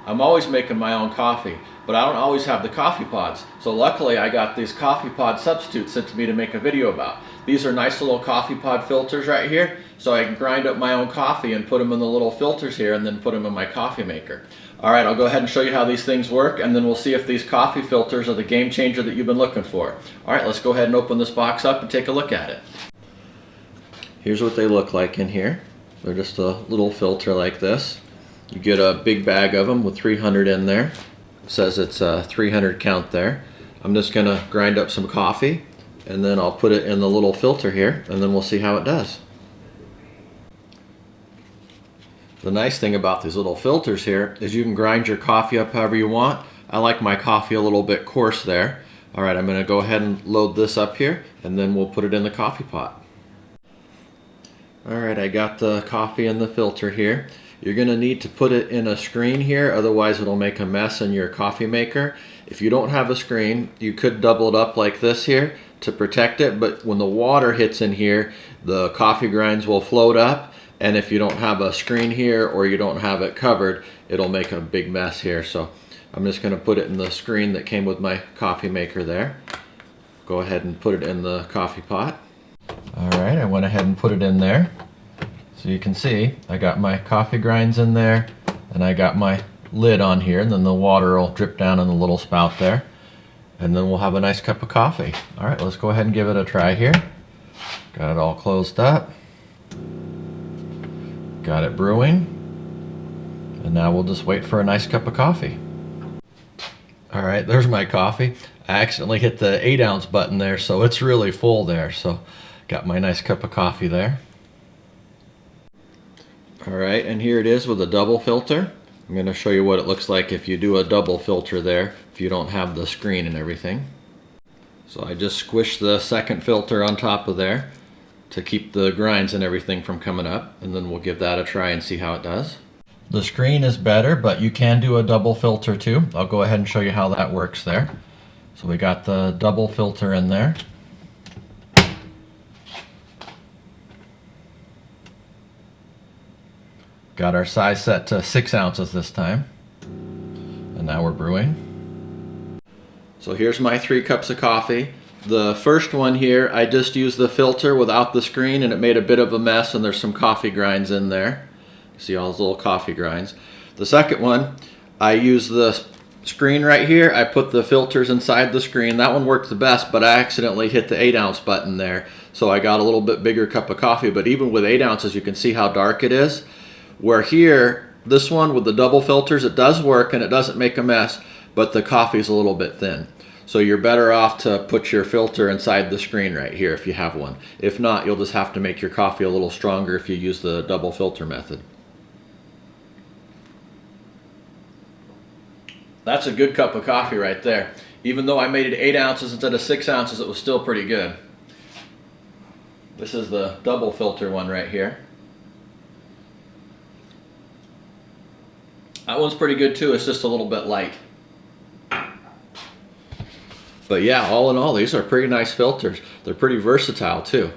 I'm always making my own coffee, but I don't always have the coffee pods. So luckily I got these coffee pod substitutes sent to me to make a video about. These are nice little coffee pod filters right here, so I can grind up my own coffee and put them in the little filters here and then put them in my coffee maker. Alright, I'll go ahead and show you how these things work, and then we'll see if these coffee filters are the game changer that you've been looking for. Alright, let's go ahead and open this box up and take a look at it. Here's what they look like in here. They're just a little filter like this. You get a big bag of them with 300 in there. It says it's a 300 count there. I'm just going to grind up some coffee, and then I'll put it in the little filter here, and then we'll see how it does. The nice thing about these little filters here is you can grind your coffee up however you want. I like my coffee a little bit coarse there. Alright, I'm going to go ahead and load this up here, and then we'll put it in the coffee pot. Alright, I got the coffee in the filter here. You're going to need to put it in a screen here, otherwise it'll make a mess in your coffee maker. If you don't have a screen, you could double it up like this here to protect it, but when the water hits in here, the coffee grinds will float up, and if you don't have a screen here or you don't have it covered, it'll make a big mess here. So I'm just going to put it in the screen that came with my coffee maker there. Go ahead and put it in the coffee pot. Alright, I went ahead and put it in there. So you can see I got my coffee grinds in there, and I got my lid on here, and then the water will drip down in the little spout there, and then we'll have a nice cup of coffee. Alright, let's go ahead and give it a try here. Got it all closed up. Got it brewing. And now we'll just wait for a nice cup of coffee. Alright, there's my coffee. I accidentally hit the 8-ounce button there, so it's really full there. So got my nice cup of coffee there. Alright, and here it is with a double filter. I'm going to show you what it looks like if you do a double filter there, if you don't have the screen and everything. So I just squished the second filter on top of there to keep the grinds and everything from coming up, and then we'll give that a try and see how it does. The screen is better, but you can do a double filter too. I'll go ahead and show you how that works there. So we got the double filter in there. Got our size set to 6 ounces this time. And now we're brewing. So here's my 3 cups of coffee. The first one here, I just used the filter without the screen, and it made a bit of a mess, and there's some coffee grinds in there. See all those little coffee grinds. The second one, I used the screen right here. I put the filters inside the screen. That one worked the best, but I accidentally hit the 8-ounce button there. So I got a little bit bigger cup of coffee, but even with 8 ounces, you can see how dark it is. Where here, this one with the double filters, it does work and it doesn't make a mess, but the coffee's a little bit thin. So you're better off to put your filter inside the screen right here if you have one. If not, you'll just have to make your coffee a little stronger if you use the double filter method. That's a good cup of coffee right there. Even though I made it 8 ounces instead of 6 ounces, it was still pretty good. This is the double filter one right here. That one's pretty good too, it's just a little bit light. But yeah, all in all, these are pretty nice filters. They're pretty versatile too.